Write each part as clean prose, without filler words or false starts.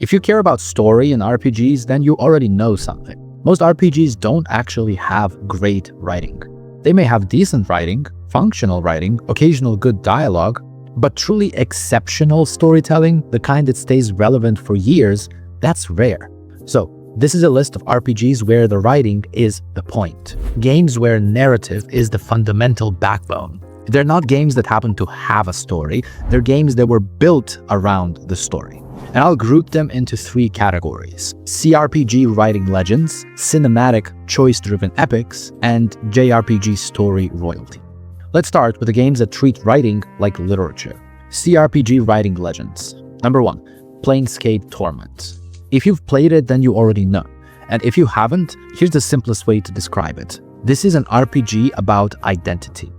If you care about story in RPGs, then you already know something. Most RPGs don't actually have great writing. They may have decent writing, functional writing, occasional good dialogue, but truly exceptional storytelling, the kind that stays relevant for years, that's rare. So, this is a list of RPGs where the writing is the point. Games where narrative is the fundamental backbone. They're not games that happen to have a story, they're games that were built around the story. And I'll group them into 3 categories: CRPG writing legends, cinematic choice-driven epics, and JRPG story royalty. Let's start with the games that treat writing like literature. CRPG writing legends. Number 1, Planescape Torment. If you've played it, then you already know. And if you haven't, here's the simplest way to describe it. This is an RPG about identity.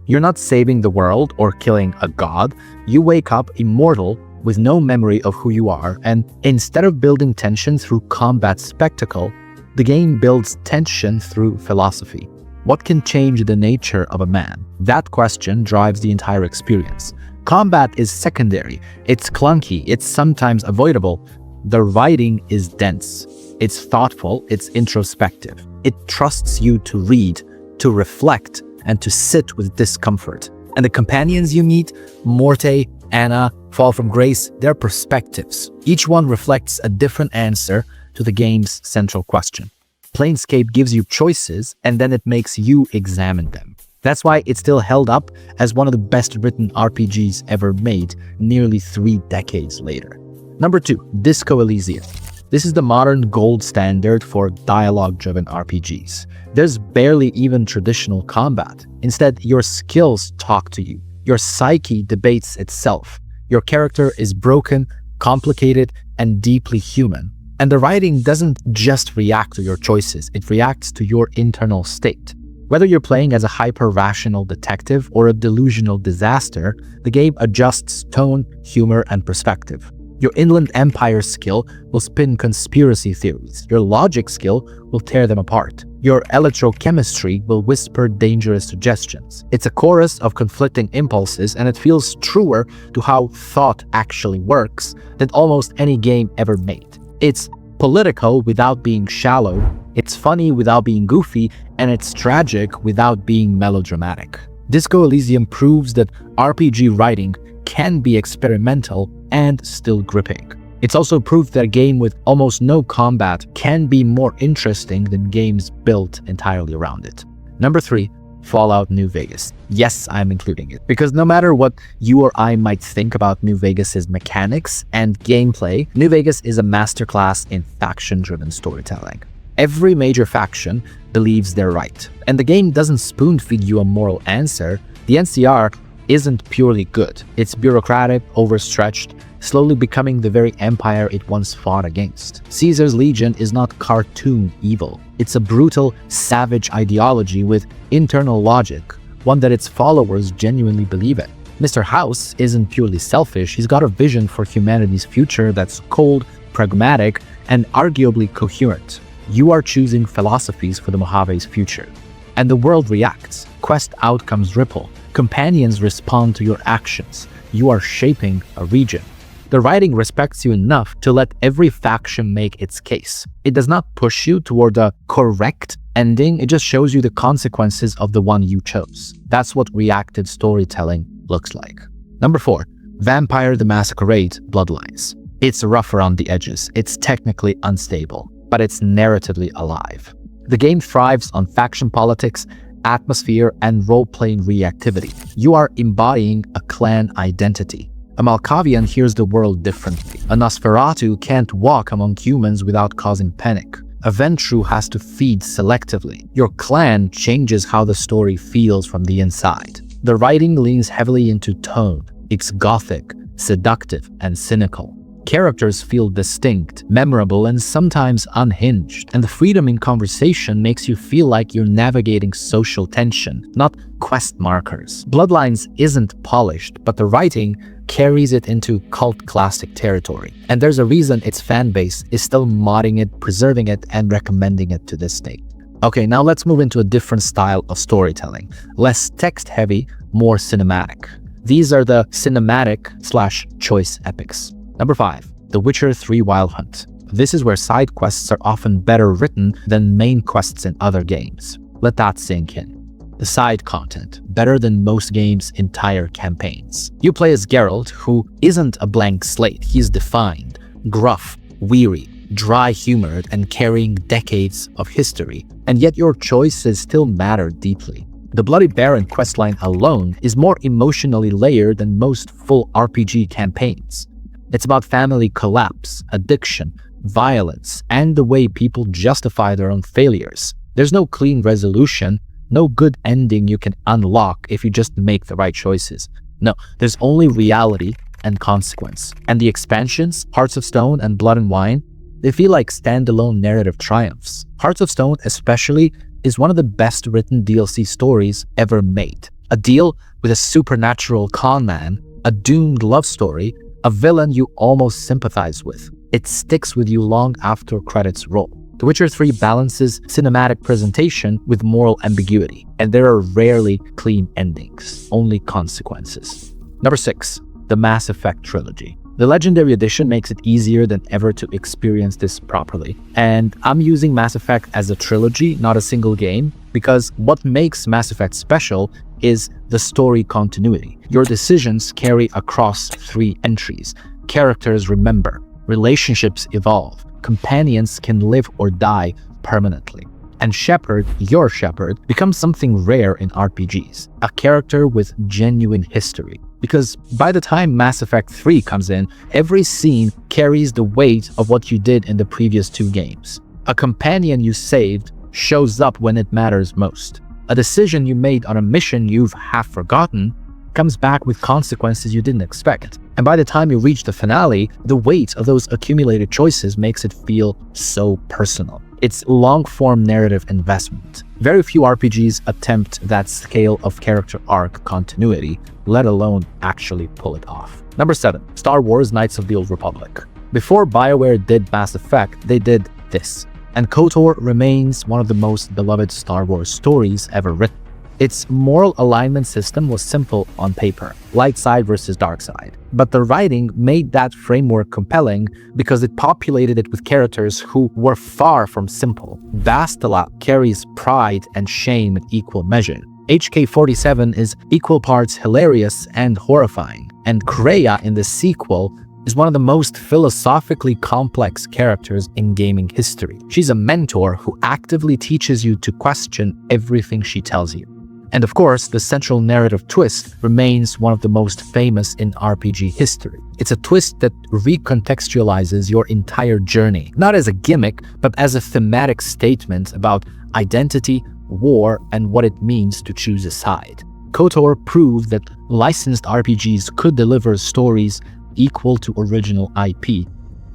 You're not saving the world or killing a god. You wake up immortal with no memory of who you are, and instead of building tension through combat spectacle, the game builds tension through philosophy. What can change the nature of a man? That question drives the entire experience. Combat is secondary. It's clunky. It's sometimes avoidable. The writing is dense. It's thoughtful. It's introspective. It trusts you to read, to reflect, and to sit with discomfort. And the companions you meet, Morte, Anna, Fall from Grace, they're perspectives. Each one reflects a different answer to the game's central question. Planescape gives you choices, and then it makes you examine them. That's why it's still held up as one of the best written RPGs ever made, nearly 3 decades later. Number 2, Disco Elysium. This is the modern gold standard for dialogue-driven RPGs. There's barely even traditional combat. Instead, your skills talk to you. Your psyche debates itself. Your character is broken, complicated, and deeply human. And the writing doesn't just react to your choices, it reacts to your internal state. Whether you're playing as a hyper-rational detective or a delusional disaster, the game adjusts tone, humor, and perspective. Your Inland Empire skill will spin conspiracy theories. Your logic skill will tear them apart. Your electrochemistry will whisper dangerous suggestions. It's a chorus of conflicting impulses, and it feels truer to how thought actually works than almost any game ever made. It's political without being shallow, it's funny without being goofy, and it's tragic without being melodramatic. Disco Elysium proves that RPG writing can be experimental and still gripping. It's also proof that a game with almost no combat can be more interesting than games built entirely around it. Number 3, Fallout New Vegas. Yes, I'm including it, because no matter what you or I might think about New Vegas's mechanics and gameplay, New Vegas is a masterclass in faction-driven storytelling. Every major faction believes they're right, and the game doesn't spoon-feed you a moral answer. The NCR isn't purely good. It's bureaucratic, overstretched, slowly becoming the very empire it once fought against. Caesar's Legion is not cartoon evil. It's a brutal, savage ideology with internal logic, one that its followers genuinely believe in. Mr. House isn't purely selfish. He's got a vision for humanity's future that's cold, pragmatic, and arguably coherent. You are choosing philosophies for the Mojave's future. And the world reacts. Quest outcomes ripple. Companions respond to your actions. You are shaping a region. The writing respects you enough to let every faction make its case. It does not push you toward a correct ending, it just shows you the consequences of the one you chose. That's what reactive storytelling looks like. Number 4, Vampire the Masquerade Bloodlines. It's rough around the edges, it's technically unstable, but it's narratively alive. The game thrives on faction politics, atmosphere, and role-playing reactivity. You are embodying a clan identity. A Malkavian hears the world differently. A Nosferatu can't walk among humans without causing panic. A Ventru has to feed selectively. Your clan changes how the story feels from the inside. The writing leans heavily into tone. It's gothic, seductive, and cynical. Characters feel distinct, memorable, and sometimes unhinged, and the freedom in conversation makes you feel like you're navigating social tension, not quest markers. Bloodlines isn't polished, but the writing carries it into cult classic territory, and there's a reason its fan base is still modding it, preserving it, and recommending it to this day. Okay, now let's move into a different style of storytelling. Less text-heavy, more cinematic. These are the cinematic/choice epics. Number 5, The Witcher 3 Wild Hunt. This is where side quests are often better written than main quests in other games. Let that sink in. The side content, better than most games' entire campaigns. You play as Geralt, who isn't a blank slate. He's defined, gruff, weary, dry-humored, and carrying decades of history. And yet your choices still matter deeply. The Bloody Baron questline alone is more emotionally layered than most full RPG campaigns. It's about family collapse, addiction, violence, and the way people justify their own failures. There's no clean resolution, no good ending you can unlock if you just make the right choices. No, there's only reality and consequence. And the expansions, Hearts of Stone and Blood and Wine, they feel like standalone narrative triumphs. Hearts of Stone especially is one of the best written DLC stories ever made. A deal with a supernatural con man, a doomed love story, a villain you almost sympathize with. It sticks with you long after credits roll. The Witcher 3 balances cinematic presentation with moral ambiguity, and there are rarely clean endings, only consequences. Number 6. The Mass Effect Trilogy. The Legendary Edition makes it easier than ever to experience this properly. And I'm using Mass Effect as a trilogy, not a single game, because what makes Mass Effect special is the story continuity. Your decisions carry across 3 entries. Characters remember, relationships evolve, companions can live or die permanently. And Shepard, your Shepard, becomes something rare in RPGs, a character with genuine history. Because by the time Mass Effect 3 comes in, every scene carries the weight of what you did in the previous 2 games. A companion you saved shows up when it matters most. A decision you made on a mission you've half forgotten comes back with consequences you didn't expect. And by the time you reach the finale, the weight of those accumulated choices makes it feel so personal. It's long-form narrative investment. Very few RPGs attempt that scale of character arc continuity, let alone actually pull it off. Number 7. Star Wars Knights of the Old Republic. Before BioWare did Mass Effect, they did this. And KOTOR remains one of the most beloved Star Wars stories ever written. Its moral alignment system was simple on paper, light side versus dark side. But the writing made that framework compelling because it populated it with characters who were far from simple. Bastila carries pride and shame in equal measure. HK-47 is equal parts hilarious and horrifying. And Kreia in the sequel is one of the most philosophically complex characters in gaming history. She's a mentor who actively teaches you to question everything she tells you. And of course, the central narrative twist remains one of the most famous in RPG history. It's a twist that recontextualizes your entire journey, not as a gimmick, but as a thematic statement about identity, war, and what it means to choose a side. KOTOR proved that licensed RPGs could deliver stories equal to original IP,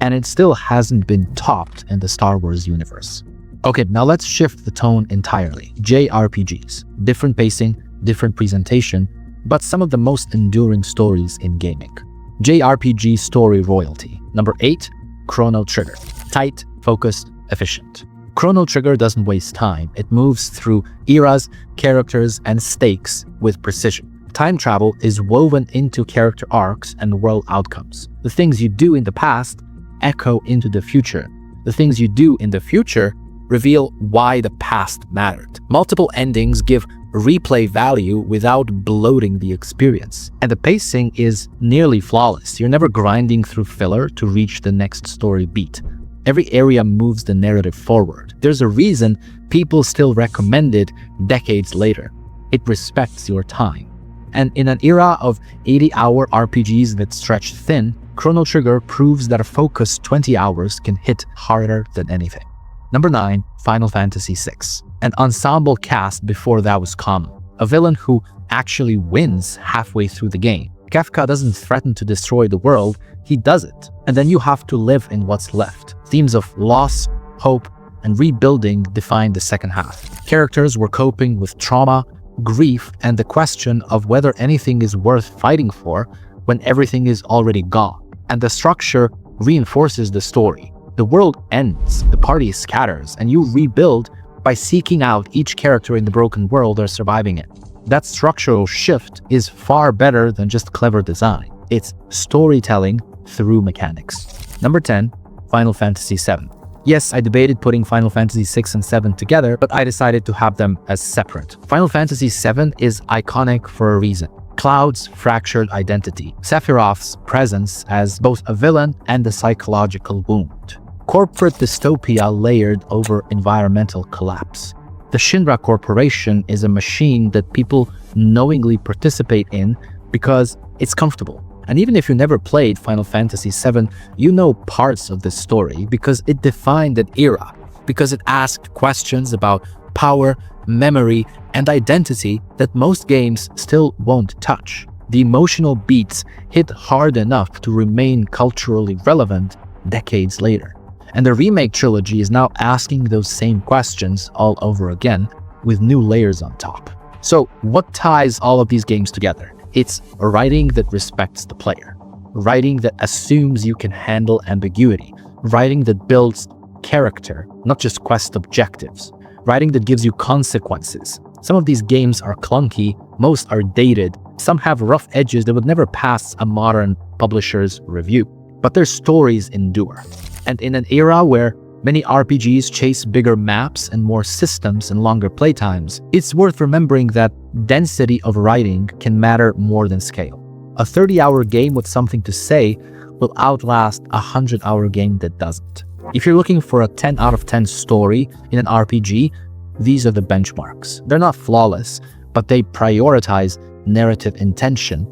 and it still hasn't been topped in the Star Wars universe. Okay, now let's shift the tone entirely. JRPGs. Different pacing, different presentation, but some of the most enduring stories in gaming. JRPG story royalty. Number 8, Chrono Trigger. Tight, focused, efficient. Chrono Trigger doesn't waste time. It moves through eras, characters, and stakes with precision. Time travel is woven into character arcs and world outcomes. The things you do in the past echo into the future. The things you do in the future reveal why the past mattered. Multiple endings give replay value without bloating the experience. And the pacing is nearly flawless. You're never grinding through filler to reach the next story beat. Every area moves the narrative forward. There's a reason people still recommend it decades later. It respects your time. And in an era of 80-hour RPGs that stretch thin, Chrono Trigger proves that a focused 20 hours can hit harder than anything. Number 9, Final Fantasy VI. An ensemble cast before that was common. A villain who actually wins halfway through the game. Kefka doesn't threaten to destroy the world, he does it. And then you have to live in what's left. Themes of loss, hope, and rebuilding define the second half. Characters were coping with trauma, grief, and the question of whether anything is worth fighting for when everything is already gone. And the structure reinforces the story. The world ends, the party scatters, and you rebuild by seeking out each character in the broken world or surviving it. That structural shift is far better than just clever design. It's storytelling through mechanics. Number 10, Final Fantasy VII. Yes, I debated putting Final Fantasy VI and 7 together, but I decided to have them as separate. Final Fantasy VII is iconic for a reason. Cloud's fractured identity, Sephiroth's presence as both a villain and a psychological wound, corporate dystopia layered over environmental collapse. The Shinra Corporation is a machine that people knowingly participate in because it's comfortable. And even if you never played Final Fantasy VII, you know parts of this story because it defined an era, because it asked questions about power, memory, and identity that most games still won't touch. The emotional beats hit hard enough to remain culturally relevant decades later. And the remake trilogy is now asking those same questions all over again with new layers on top. So what ties all of these games together? It's writing that respects the player, writing that assumes you can handle ambiguity, writing that builds character, not just quest objectives, writing that gives you consequences. Some of these games are clunky, most are dated, some have rough edges that would never pass a modern publisher's review, but their stories endure. And in an era where many RPGs chase bigger maps and more systems and longer playtimes, it's worth remembering that density of writing can matter more than scale. A 30-hour game with something to say will outlast a 100-hour game that doesn't. If you're looking for a 10 out of 10 story in an RPG, these are the benchmarks. They're not flawless, but they prioritize narrative intention.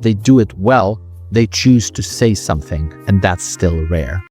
They do it well, they choose to say something, and that's still rare.